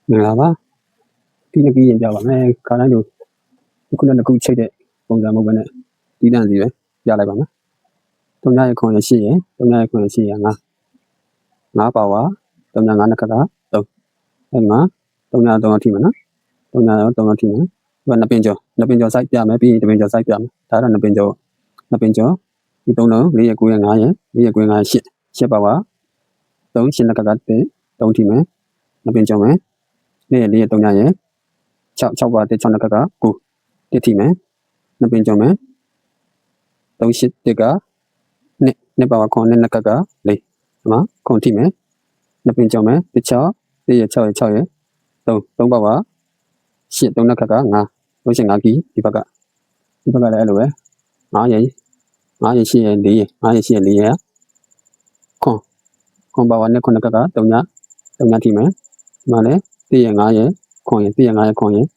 Ngaba kini ki yin jawa me kana do kuna na ku chait deပုံစံ မဟုတ်ဘဲနဲ့တီးတန့်စီပဲပြလိုက်ပါမယ်တုံညာရဲ့ခွန်ရရှိရင်တုံညာရဲ့ခွန်ရရှိရင်9ပါဝါတုံညာ9နှစ်ခက်က3အဲ့မှာတုံညာ3အထိမှာနော်တုံညာရော3အထိမှာဒီကနှစ်ပင်ကျော် site ပြမယ်ပြီးရင်တပင်ကျော် site ပြမယ်ဒါတော့နှစ်ပင်ကျော်ဒီ3လုံး4ရက်9ရက်5ရက်4ရက်9 5 8ပါဝါ3 8နှစ်ခက်က3ထိမယ်နှစ်ပင်ကျော်မယ်4ရက်4ရက်3ရက်ရဲ့6ပါဝါ6နှစ်ခက်က9တစ်ထိမယ်နှစ်ပင်ကျော်မယ်3 8တစ်ကနှစ်ပါဝါ9နှစ်ခက်က4ဒီမှာခွန်ထိမယ်နှစ်ပင်ကျော်မယ်6ရက်6ရက်3ပါဝါ8 3နှစ်ခက်က5 5ကီဒီဘက်ကလည်းအဲ့လိုပဲ9ရက်8ရက်4ရက်5ရက်8ရက်4ရက်ခွန်ပါဝါနဲ့9ခက်က3ညထိမယ်ဒီမှာလည်း1ရက်5ရက်ခွန်ရက်1ရက်5ရက်ခွန်ရက်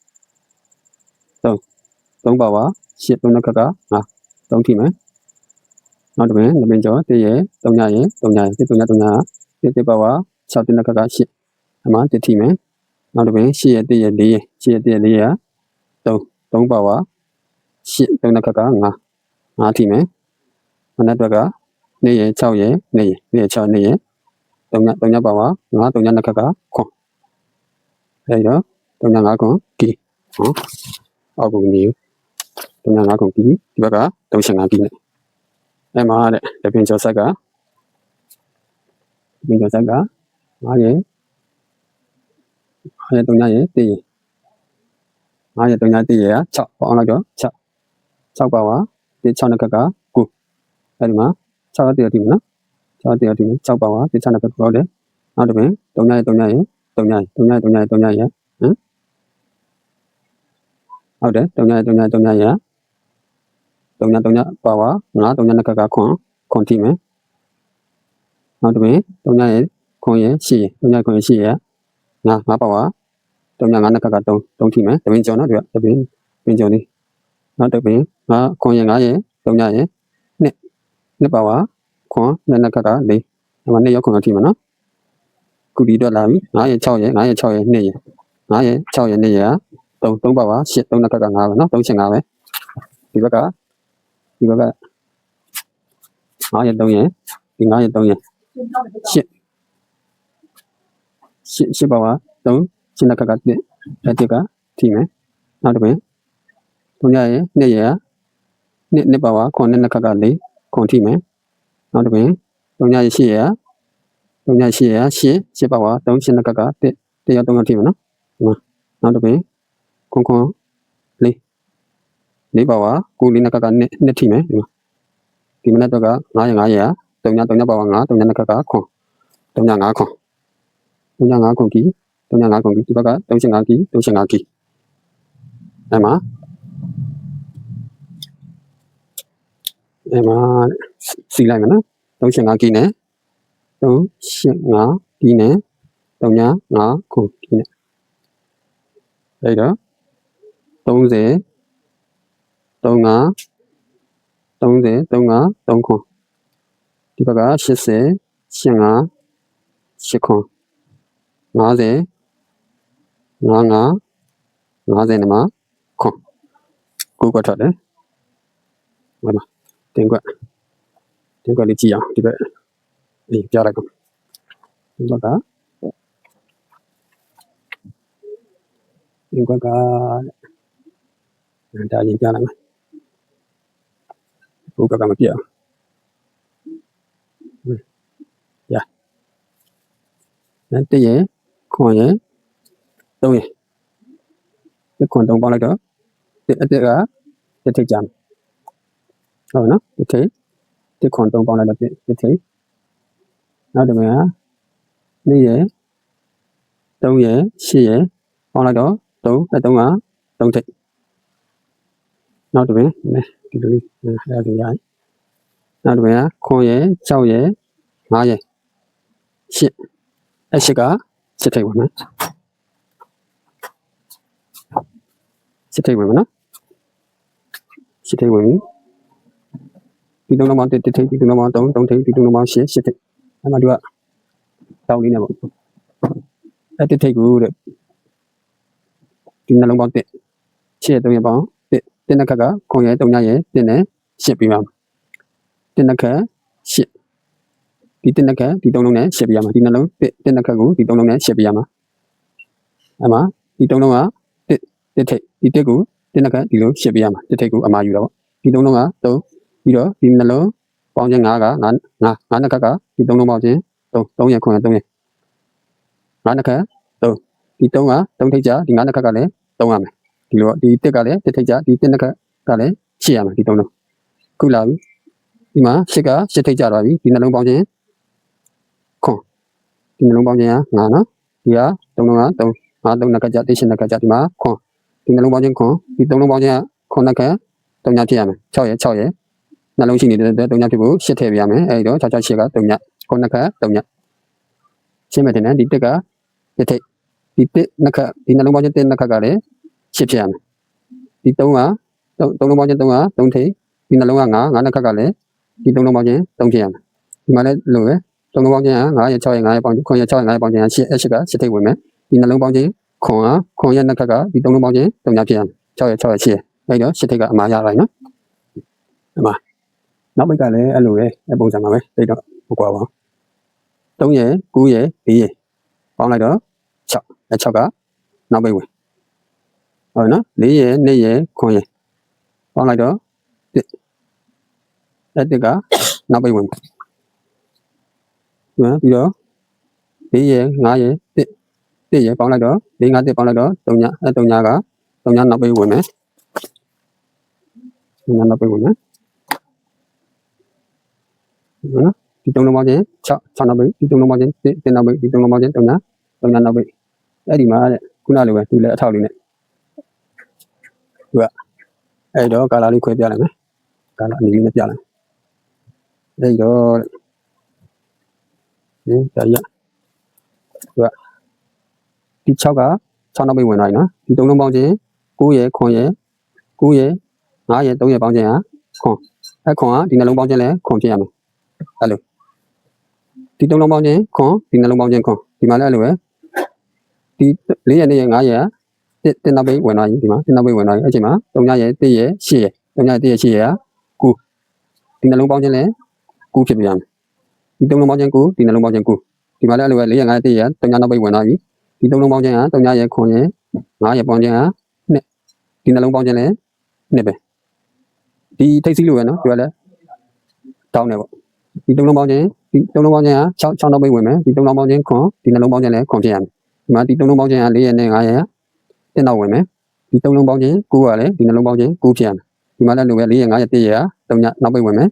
3ပါဝါ8 3နှစ်ခက်က5 3ထိမယ်နောက်တစ်ပင်ကျော်1ရက်3ညရက်1 3ည1ပါဝါ6 3နှစ်ခက်က8ဒီမှာ1ထိမယ်နောက်တစ်ပင်8ရက်1ရက်4ရက်8ရက်1ရက်4ရက်3ပါဝါ8 3နှစ်ခက်က5ထိမယ်မနက်အတွက်က2ရက်6ရက်2ရက်6ရက်3ညပါဝါ9 3ညနှစ်ခက်ကခွန်အဲ့တော့3ည5ခွန်ကီအောက်ကုန်နေ3ည5ခွန်ကီဒီဘက်က35ကီနဲ့အဲ့မှာတဲ့ပင်ကျော်ဆက်က5ရက်3ညရက်1ရက်5ရက်3ည1ရက်6ပေါင်းလိုက်တော့6ပါဝါ6နှစ်ခက်က9အဲ့ဒီမှာ6ရက်1ရက်ဒီမှာနော်6ရက်1ရက်ဒီ6ပါဝါ6နှစ်ခက်ပေါ့တယ်နောက်တစ်ပင်3ညရက်3ညရက်3ညရက်ဟုတ်တယ်3ညရက်3ညရက်3ညပါဝါ9 3ညနှစ်ခက်ကခွန်ထိမယ်နောက်တစ်ပင်3ညရက်ခွန်ရက်8ရက်3ညခွန်ရက်8ရက်9ပါဝါ3ည9နှစ်ခက်က3ထိမယ်တပင်ကျော်နော်ဒီကတပင်ကျော်လေးနောက်တစ်ပင်ခွန်ရက်9ရက်3ညရက်နှစ်ပါဝါခွန်နှစ်ခက်က4ဒီမှာ2ရောက်ခွန်ထိမယ်နော်ခုဒီတော့လာပြီ9ရက်6ရက်2ရက်5ရက်6ရက်2ရက်3ပါဝါ8 3နှစ်ခက်က5ပဲနော်3ချင်း5ပဲဒီဘက်က5ရက်3ရက်ဒီ5ရက်3ရက်8ပါဝါ3ချင်းနှစ်ခက်က1တစ်ကထိမယ်နောက်တစ်ပင်3ရက်2ရက်နှစ်ပါဝါ9နှစ်ခက်က4ခွန်ထိမယ်နောက်တစ်ပင်3ရက်8ရက်8ပါဝါ3ချင်းနှစ်ခက်က1ရက်3ရက်ထိမယ်နော်နောက်တစ်ပင်ခွန်4ပါဝါ9နှစ်ခက်က2ထိမယ်ဒီမနက်တော့က9ရက်3ညပါဝါ9 3ညနှစ်ခက်ကခွန်3ည5ခွန်ကီဒီဘက်က35ကီအဲ့မှာစီလိုက်မယ်နော်35ကီနဲ့35ကီနဲ့3ည5ခွန်ကီနဲ့အဲ့တော့30 35 3ခွန်ဒီဘက်က80 85 8ခွန်50 50နဲ့မှာခွန်9ခွက်ထွက်တယ်ဟိုမှာတင်ခွက်လေးကြည့်အောင်ဒီဘက်ပြလိုက်ပါဒီဘက်ကတင်ခွက်ကဒါရင်ပြလိုက်မယ်ဘုကကမပြအောင်1ရက်ခွန်ရက်3ရက်ဒီခွန်3ပေါင်းလိုက်တော့ဒီအတက်ကတစ်ထိပ်ကြမယ်ဟုတ်နော်ဒီခွန်3ပေါင်းလိုက်တော့တစ်ထိပ်နောက်တစ်ပိုင်း2ရက်3ရက်8ရက်ပေါင်းလိုက်တော့3ထိပ်နောက်တစ်ပိုင်းဒီလိုလေးအဲ့ဒါရိုက်နောက်တစ်ပိုင်းခွန်ရက်6ရက်5ရက်8ကစစ်ထိပ်ဝင်မယ်စစ်ထိပ်ဝင်မယ်နော်စစ်ထိပ်ဝင်ပြီဒီတုံးတော့တစ်ထိပ်ဒီတုံးတော့3ထိပ်ဒီတုံးတော့8ထိပ်အဲ့မှာဒီကတောင်းလေးနဲ့ပေါ့အဲ့တစ်ထိပ်ကိုတဲ့ ဒီနှလုံးပေါင်း1 8ရဲ့3ရဲ့ပေါင်း1 1နှစ်ခက်ကခွန်ရဲ့3ညရဲ့1နဲ့8ပြီးပါမယ်1နှစ်ခက်8ဒီ1နှစ်ခက်ဒီ3လုံးနဲ့8ပြီးရမှာဒီနှလုံး1နှစ်ခက်ကိုဒီ3လုံးနဲ့8ပြီးရမှာအဲ့မှာဒီ3လုံးက1ထိပ်ဒီ1ကို1နှစ်ခက်ဒီလို8ပြီးရမှာ1ထိပ်ကိုအမှားယူတော့ဒီ3လုံးက3ပြီးတော့ဒီနှလုံးပေါင်းခြင်း5က5နှစ်ခက်ကဒီ3လုံးပေါင်းခြင်း3ရဲ့ခွန်ရဲ့3ရဲ့5နှစ်ခက်3ဒီ3က3ထိပ်ကြဒီ5နှစ်ခက်ကလည်း3ရမယ်ဒီလိုဒီ1ကလည်း1ထိပ်ကြဒီ1နှစ်ခက်ကလည်း8ရမယ်ဒီ3လုံးခုလာပြီဒီမှာ8က8ထိပ်ကြသွားပြီဒီနှလုံးပေါင်းခြင်းခွန်ဒီနှလုံးပေါင်းခြင်းက9နော်ဒီက3လုံးက3 5 3နှစ်ခက်ကြ1 8နှစ်ခက်ကြဒီမှာခွန်ဒီနှလုံးပေါင်းခြင်းခွန်ဒီ3လုံးပေါင်းခြင်းကခွန်နှစ်ခက်3ညဖြစ်ရမယ်6ရဲ့6ရဲ့နှလုံးရှိနေတဲ့အတွက်3ညဖြစ်ဖို့8ထည့်ပြရမယ်အဲဒီတော့6 6 8က3ညခွန်နှစ်ခက်3ညရှင်းမယ်တင်တယ်ဒီ1က1ထိပ်ဒီ1နှစ်ခက်ဒီနှလုံးပေါင်းခြင်း1နှစ်ခက်ကလည်း8ဖြစ်ရမယ်ဒီ3က3လုံးပေါင်းခြင်း3က3ထိပ်ဒီနှလုံးက9နှစ်ခက်ကလည်းဒီ3လုံးပေါင်းခြင်း3ဖြစ်ရမယ်ဒီမှာလည်းလို့ပဲ3လုံးပေါင်းခြင်းက9ရဲ့6ရဲ့9ရဲ့ပေါင်းခွန်ရဲ့6ရဲ့9ရဲ့ပေါင်းခြင်းက8 8က8ထိပ်ဝင်မယ်ဒီနှလုံးပေါင်းခြင်းခွန်ရဲ့နှစ်ခက်ကဒီ3လုံးပေါင်းခြင်း3ညဖြစ်ရမယ်6ရဲ့6ရဲ့8ရဲ့အဲဒီတော့8ထိပ်ကအမှားရပါပြီနော်အမှားနောက်ဘက်ကလည်းအဲ့လိုပဲအပုံစံပါပဲတိတ်တော့မကွာပါဘူး3ရဲ့9ရဲ့4ရဲ့ပေါင်းလိုက်တော့6 6ကနောက်ဘက်ဝင်ဟုတ်နော်4ရဲ့2ရဲ့ခွန်ရဲ့ပေါင်းလိုက်တော့1အဲ့1ကနောက်ဘက်ဝင်ပြီးတော့4ရဲ့5ရဲ့1ရဲ့ပေါင်းလိုက်တော့4 5 1ပေါင်းလိုက်တော့3ညအဲ့3ညက3ညနောက်ဘက်ဝင်မယ်3ညနောက်ဘက်ဝင်မယ်နော်ဒီ3လုံးပေါင်းခြင်း6နောက်ဘက်ဒီ3လုံးပေါင်းခြင်း1နောက်ဘက်ဒီ3လုံးပေါင်းခြင်း3ညနောက်ဘက်အဲ့ဒီမှာတဲ့ခုနလိုပဲသူလည်းအထောက်လေးနဲ့သူကအဲ့တော့ကာလာလေးခွဲပြလိုက်မယ်ကာလာအနေလေးနဲ့ပြလိုက်အဲ့တော့ဒီကြာရသူကဒီ6က6နောက်ဘက်ဝင်သွားပြီနော်ဒီ3လုံးပေါင်းခြင်း9ရဲ့ခွန်ရဲ့9ရဲ့5ရဲ့3ရဲ့ပေါင်းခြင်းဟာခွန်အဲ့ခွန်ကဒီနှလုံးပေါင်းခြင်းလည်းခွန်ဖြစ်ရမယ်အဲ့လိုဒီ3လုံးပေါင်းခြင်းခွန်ဒီနှလုံးပေါင်းခြင်းခွန်ဒီမှာလည်းအဲ့လိုပဲဒီ4ရဲ့2ရဲ့5ရဲ့1နောက်ဘက်ဝင်သွားပြီဒီမှာ1နောက်ဘက်ဝင်သွားပြီအဲ့ချိန်မှာ3ညရဲ့1ရဲ့8ရဲ့3ညရဲ့1ရဲ့8ရဲ့9ဒီနှလုံးပေါင်းခြင်းလည်း9ဖြစ်ပြရမယ်ဒီ3လုံးပေါင်းခြင်း9ဒီနှလုံးပေါင်းခြင်း9ဒီမှာလည်းအဲ့လိုပဲ4ရဲ့5ရဲ့1ရဲ့3ညနောက်ဘက်ဝင်သွားပြီဒီ3လုံးပေါင်းခြင်းက3ညရဲ့ခွန်ရဲ့5ရဲ့ပေါင်းခြင်းက2ဒီနှလုံးပေါင်းခြင်းလည်း2ပဲဒီထိတ်စီးလိုပဲနော်ဒီကလည်းတောင်းနေပေါ့ဒီ3လုံးပေါင်းခြင်းဒီ3လုံးပေါင်းခြင်းက6နောက်ဘက်ဝင်မယ်ဒီ3လုံးပေါင်းခြင်းခွန်ဒီနှလုံးပေါင်းခြင်းလည်းခွန်ဖြစ်ရမယ်ဒီမှာဒီ3လုံးပေါင်းခြင်းက4ရဲ့နဲ့5ရဲ့1နောက်ဝင်မယ်ဒီ3လုံးပေါင်းခြင်း9ကလည်းဒီနှလုံးပေါင်းခြင်း9ဖြစ်ရမယ်ဒီမှာလည်းလိုပဲ4ရဲ့5ရဲ့1ရဲ့3ညနောက်ဘက်ဝင်မယ်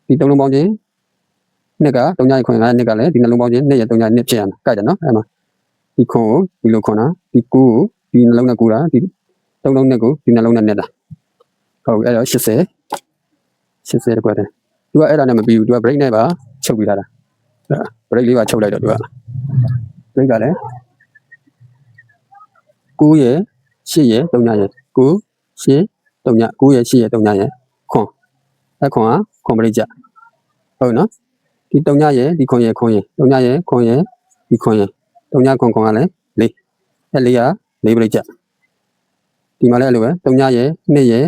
ဒီ3လုံးပေါင်းခြင်း2က3ညရဲ့ခွန်5ရဲ့2ကလည်းဒီနှလုံးပေါင်းခြင်း2ရဲ့3ည2ဖြစ်ရမယ်ကြိုက်တယ်နော်အဲ့မှာဒီခွန်ကိုဒီလိုခွန်တာဒီ9ကိုဒီနှလုံးနဲ့9တာဒီ3လုံးနဲ့ကိုဒီနှလုံးနဲ့တာဟုတ်ပြီအဲ့တော့80တကွက်တယ်သူကအဲ့ဒါနဲ့မပြီးဘူးသူက break နဲ့ပါချုပ်ပြီးထားတာ break လေးပါချုပ်လိုက်တော့သူက break ကလည်း9ရဲ့8ရဲ့3ညရဲ့9 8 3ည9ရဲ့8ရဲ့3ညရဲ့ခွန်အဲ့ခွန်ကခွန် break ကြဟုတ်နော်ဒီ3ညရဲ့ဒီခွန်ရဲ့3ညရဲ့ခွန်ရဲ့ဒီခွန်ရဲ့3ညခွန်ကလည်း4အဲ့4က4 break ကြဒီမှာလည်းအဲ့လိုပဲ3ညရဲ့2ရဲ့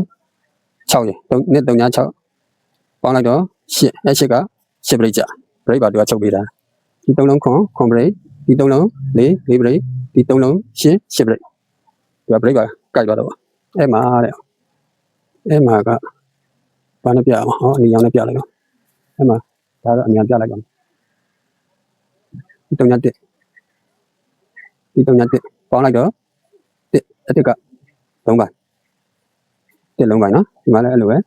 6ရဲ့3 3ည6ပေါင်းလိုက်တော့8အဲ့8က8 break ကြ break ပါသူကချုပ်ပေးတာဒီ3လုံးခွန် break ဒီ3လုံး4 break ဒီ3လုံး8 break သူက break ပါကြိုက်သွားတော့အဲ့မှာတဲ့အဲ့မှာကဘာနဲ့ပြအောင်ဟောအနီရောင်နဲ့ပြလိုက်တော့အဲ့မှာဒါတော့အမြန်ပြလိုက်ပါဒီ3ည1ဒီ3ည1ပေါင်းလိုက်တော့1က3ပိုင်း1လုံးပိုင်းနော်ဒီမှာလည်းအဲ့လိုပဲ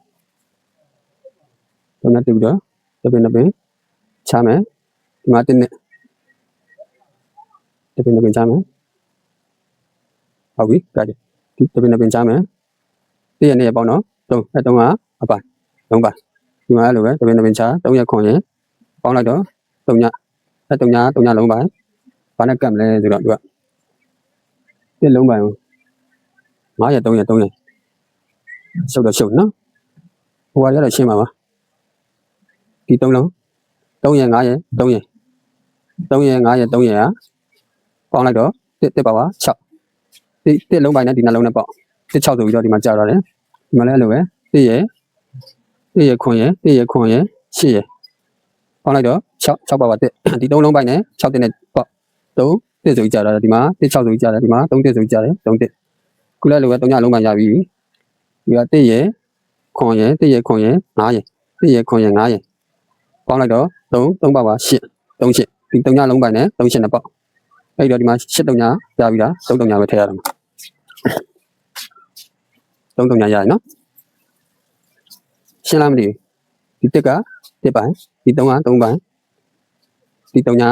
3ည1ပြီးတော့တပင်းချမယ်ဒီမှာ1နဲ့တပင်းချမယ်ဟုတ်ပြီကြတယ်ဒီတပင်းချမယ်1ရဲ့2ရဲ့ပေါင်းတော့3အဲ့3ကအပိုင်း3ပိုင်းဒီမှာအဲ့လိုပဲတပင်းချ3ရဲ့ခွန်ရဲ့ပေါင်းလိုက်တော့3ညအဲ့3ညလုံးပိုင်းဘာနဲ့ကတ်မလဲဆိုတော့သူက1လုံးပိုင်း9ရဲ့3ရဲ့3ရဲ့ရှုပ်တော့ရှုပ်နော်ဟိုကရတော့ရှင်းပါပါဒီ3လုံး3ရဲ့9ရဲ့3ရဲ့3ရဲ့5ရဲ့3ရဲ့ကပေါင်းလိုက်တော့1ပါပါ6 တစ်လုံးပိုင်းနဲ့ဒီနှလုံးနဲ့ပေါ့တစ်6ဆိုပြီးတော့ဒီမှာကြာရတယ်ဒီမှာလည်းအဲ့လိုပဲတစ်ရခွန်ရ8ရပေါင်းလိုက်တော့6ပါပါတစ်ဒီ3လုံးပိုင်းနဲ့6တစ်နဲ့ပေါ့3တစ်ဆိုပြီးကြာရတယ်ဒီမှာတစ်6ဆိုပြီးကြာတယ်ဒီမှာ3တစ်ဆိုပြီးကြာတယ်3တစ်ခုလည်းလိုပဲ3ညလုံးပိုင်းရပြီဒီကတစ်ရခွန်ရ9ရတစ်ရခွန်ရ9ရပေါင်းလိုက်တော့3ပါပါ8 3ဒီ3ညလုံးပိုင်းနဲ့3 8နဲ့ပေါ့အဲ့တော့ဒီမှာ8 3ညရပြီလား3 3ညပဲထည့်ရတော့မှာ3 3ညရရနော်ရှင်းလားမသိဘူးဒီတစ်ကတစ်ပိုင်းဒီ3က3ပိုင်းဒီ3ည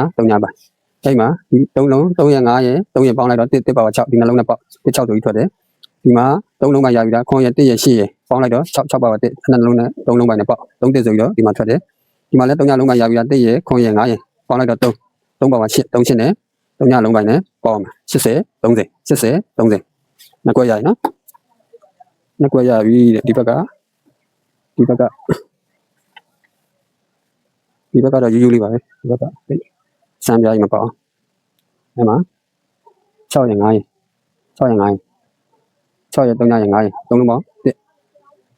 ပိုင်းအဲ့မှာဒီ3လုံး3ရ9ရ3ရပေါင်းလိုက်တော့တစ်ပါပါ6ဒီနှလုံးနဲ့ပေါ့တစ်6ဆိုပြီးထွက်တယ်ဒီမှာ3လုံးပိုင်းရပြီလားခွန်ရ1ရ8ရပေါင်းလိုက်တော့6ပါပါတစ်နှလုံးနဲ့3လုံးပိုင်းနဲ့ပေါ့3တစ်ဆိုပြီးတော့ဒီမှာထွက်တယ်ဒီမှာလည်း3ညလုံးပိုင်းရပြီလား1ရခွန်ရ9ရပေါင်းလိုက်တော့3ပါပါ8 3 8နဲ့3ညလုံးပိုင်းနဲ့ပေါင်းမှာ80 30နှစ်ကွက်ရည်နော်နှစ်ကွက်ရပြီဒီဘက်ကတော့ယူလေးပါပဲဒီဘက်ကစမ်းပြားကြီးမပေါ့အဲ့မှာ6ရ9ရ6ရ3ညရ9ရ3လုံးပေါင်း1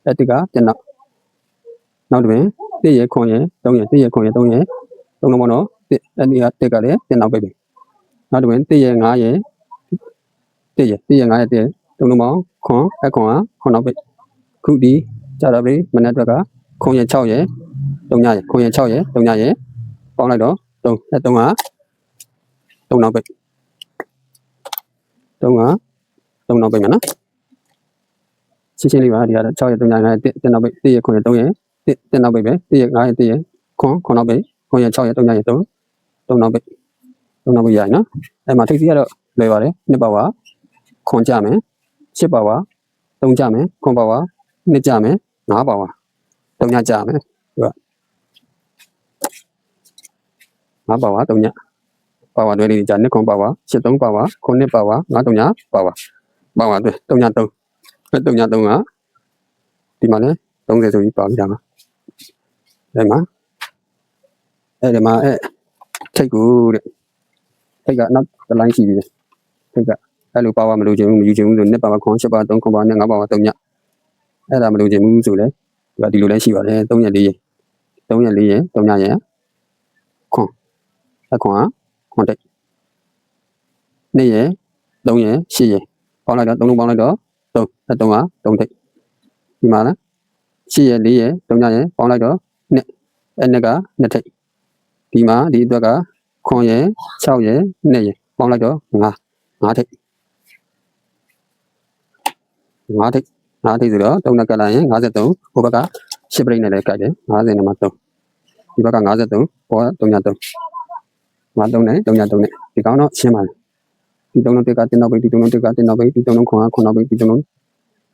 အဲ့ဒီကပြန်နောက်တစ်ပင်1ရခွန်ရ3ရ1ရခွန်ရ3ရ3လုံးပေါင်းတော့1အဲ့ဒီက1ကလည်းပြန်နောက်ပဲပဲနောက်တစ်ပင်1ရ9ရ1ရ9ရ1 3လုံးပေါင်းခွန်အခွန်ခွန်နောက်ပဲခုဒီကြာတော့ပြီမနေ့အတွက်ကခွန်ရ6ရ3ညရခွန်ရ6ရ3ညရပေါင်းလိုက်တော့3အဲ့3က3နောက်ပဲ3က3နောက်ပဲမယ်နော်ရှင်းလေးပါဒီကတော့6ရ3ည9ရ1နောက်ပဲ1ရခွန်ရ3ရ1နောက်ပဲပဲ1ရ9ရ1ရခွန်နောက်ပဲခွန်ရ6ရ3ညရ3နောက်ပဲရရနော်အဲ့မှာထိပ်စီကတော့လွယ်ပါတယ်2ပါဝါခွန်ကြမယ်10ပါဝါ3ကြမယ်ခွန်ပါဝါ2ကြမယ်5ပါဝါ3ညကြမယ်ဒီက5ပါဝါ3ညပါဝါတွဲလေးကြာ2ခွန်ပါဝါ10 3ပါဝါခွန်2ပါဝါ5 3ညပါဝါတွဲ3ည3အဲ့3ည3ကဒီမှာလဲ30ဆိုပြီးပါပြီဒါမှာအဲ့မှာထိတ်ကိုတဲ့ထိတ်ကနောက်တစ်လိုင်းရှိပြီထိတ်ကအဲ့လိုပါဝါမလို့ချင်ဘူးမယူချင်ဘူးဆို2ပါဝါခွန်10ပါဝါ3ခွန်ပါဝါနဲ့5ပါဝါ3ညအဲ့ဒါမလို့ချင်ဘူးဆိုလဲဒီလိုလဲရှိပါတယ်3ရက်4ရက်3ရက်4ရက်3ညရက်ခွန်ခွန်တိတ်2ရက်3ရက်8ရက်ပေါင်းလိုက်တော့3လုံးပေါင်းလိုက်တော့3အဲ့3က3တိတ်ဒီမှာလား8ရက်4ရက်3ညရက်ပေါင်းလိုက်တော့2အဲ့2က2ထိတ်ဒီမှာဒီအတွက်ကခွန်ရက်6ရက်2ရက်ပေါင်းလိုက်တော့5ထိတ်5ထိတ်ဆိုတော့3နဲ့ကတ်လိုက်ရင်53ဟိုဘက်က10ပြိတ်နဲ့လည်းကတ်တယ်50နဲ့မှ3ဒီဘက်က53ပေါ်3ည3 3နဲ့3ည3နဲ့ဒီကောင်တော့ရှင်းပါလေဒီ3လုံးတက်ကတင်နောက်ပိတ်ဒီ3လုံးတက်ကတင်နောက်ပိတ်ဒီ3လုံးခွန်နောက်ပိတ်ဒီ3လုံး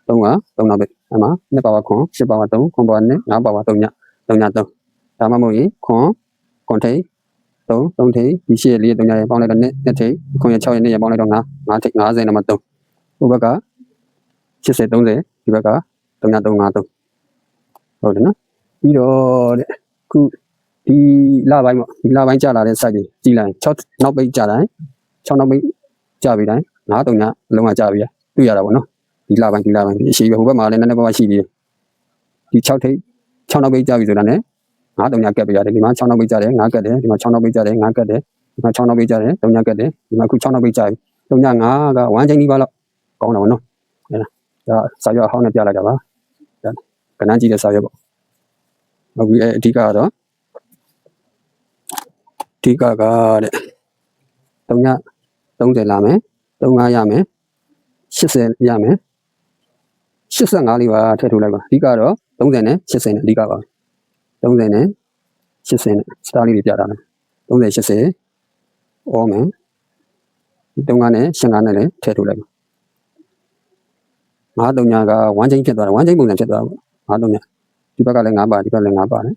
3က3နောက်ပိတ်အဲ့မှာ2ပါဝါခွန်10ပါဝါ3ခွန်ပါဝါနဲ့5ပါဝါ3ည3ဒါမှမဟုတ်ရင်ခွန်ထိတ်3ထိတ်ဒီ8ရက်4ရက်3ညရက်ပေါင်းလိုက်တော့2ထိတ်ခွန်ရ6ရက်2ရက်ပေါင်းလိုက်တော့5ထိတ်50နဲ့မှ3ဟိုဘက်က80 30ဒီဘက်က3ည3 5 3ဟုတ်တယ်နော်ပြီးတော့တဲ့ခုဒီလပိုင်းပေါ့ဒီလပိုင်းကြာလာတဲ့ site တွေကြည်လိုက်6နောက်ပိတ်ကြာတိုင်း6နောက်ပိတ်ကြာပြီတိုင်း9 3ညအလုံးကကြာပြီတွေ့ရတာပေါ့နော်ဒီလပိုင်းဒီအရှိပဲဟိုဘက်မှာလည်းနည်းနည်းပါးပါးရှိသေးတယ်ဒီ6ထိတ်6နောက်ပိတ်ကြာပြီဆိုတာနဲ့9 3ညကတ်ပြရတယ်ဒီမှာ6နောက်ပိတ်ကြာတယ်9ကတ်တယ်ဒီမှာ6နောက်ပိတ်ကြာတယ်9ကတ်တယ်ဒီမှာ6နောက်ပိတ်ကြာတယ်3ညကတ်တယ်ဒီမှာခု6နောက်ပိတ်ကြာပြီ3ည9က1ချိန်နီးပါးလောက်ကောင်းတာပေါ့နော်အဲ့ဒါစာရွက်အဟောင်းနဲ့ပြလိုက်တာပါကဏ္ဍကြည့်တဲ့စာရွက်ပေါ့ဟုတ်ပြီအဓိကကတော့တဲ့3ည30လာမယ်35ရမယ်80ရမယ်85လေးပါထည့်ထုတ်လိုက်ပါအဓိကတော့30နဲ့80နဲ့အဓိကပါ30နဲ့80နဲ့စတားလေးတွေပြတာမယ်30 80အော်မယ်ဒီ3နဲ့55နဲ့လည်းထည့်ထုတ်လိုက်ပါ5 3ညက1ချိန်ဖြစ်သွားတယ်1ချိန်ပုံစံဖြစ်သွားတယ်5 3ညဒီဘက်ကလည်း5ပါဒီဘက်လည်း5ပါတယ်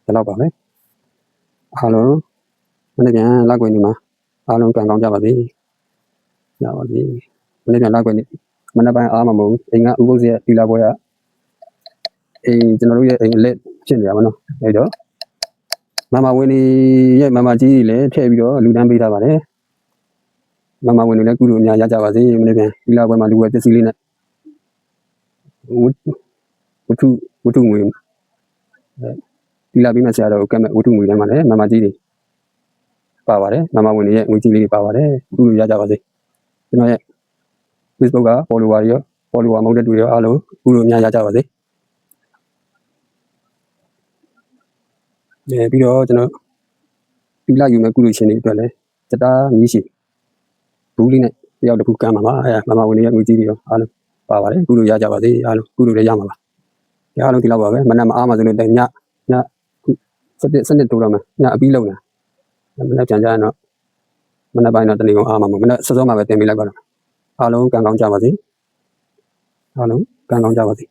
ဘယ်တော့ပါလဲအားလုံးမနေ့ပြန်လောက်ွယ်နေမှာအားလုံးကံကောင်းကြပါစေရပါပြီမနေ့ပြန်လောက်ွယ်နေမနေ့ပိုင်းအားမမို့အိမ်ကဥပုသ်ရဲ့ဒီလာပွဲကကျွန်တော်တို့ရဲ့အိမ်အလက်ဖြစ်နေရပါတော့အဲ့တော့မမဝင်းကြီးရဲ့မမကြီးလည်းထည့်ပြီးတော့လူတန်းပေးထားပါတယ် မမဝင်နေတဲ့ကုလိုအများရကြပါစေမနေ့ပြန်ဒီလာပွဲမှာလူဝဲပစ္စည်းလေးနဲ့ဝတ္ထုငွေဒီလာပြီးမှဆရာတော်ကိုကတ်မဲ့ဝတ္ထုငွေထဲမှာလည်းမမကြီးတွေပါပါတယ်မမဝင်ရဲ့ငွေကြီးလေးတွေပါပါတယ်ကုလိုရကြပါစေကျွန်တော်ရဲ့ Facebook က follower ရော follower မဟုတ်တဲ့သူတွေရောအားလုံးကုလိုအများရကြပါစေပြီးတော့ကျွန်တော်ဒီလာယူမဲ့ကုလိုရှင်တွေအတွက်လည်းစတားမြည်ရှိဘူးလေးနဲ့တယောက်တစ်ခုကမ်းပါပါမမဝင်ရဲ့ငွေကြီးတွေရောအားလုံးပါပါတယ်ကုလိုရကြပါစေအားလုံးကုလိုလည်းရမှာပါအားလုံးဒီလောက်ပါပဲမနက်မအားမှဆိုလို့ညစနစ်တိုးတော့မယ်ညအပြီးလုံးနေမနက်ပြန်ကြရင်တော့မနက်ပိုင်းတော့တနေ့ကုန်အားမှာမဟုတ်မနက်စောစောမှပဲတင်ပေးလိုက်ပါတော့အားလုံးကံကောင်းကြပါစေအားလုံးကံကောင်းကြပါစေ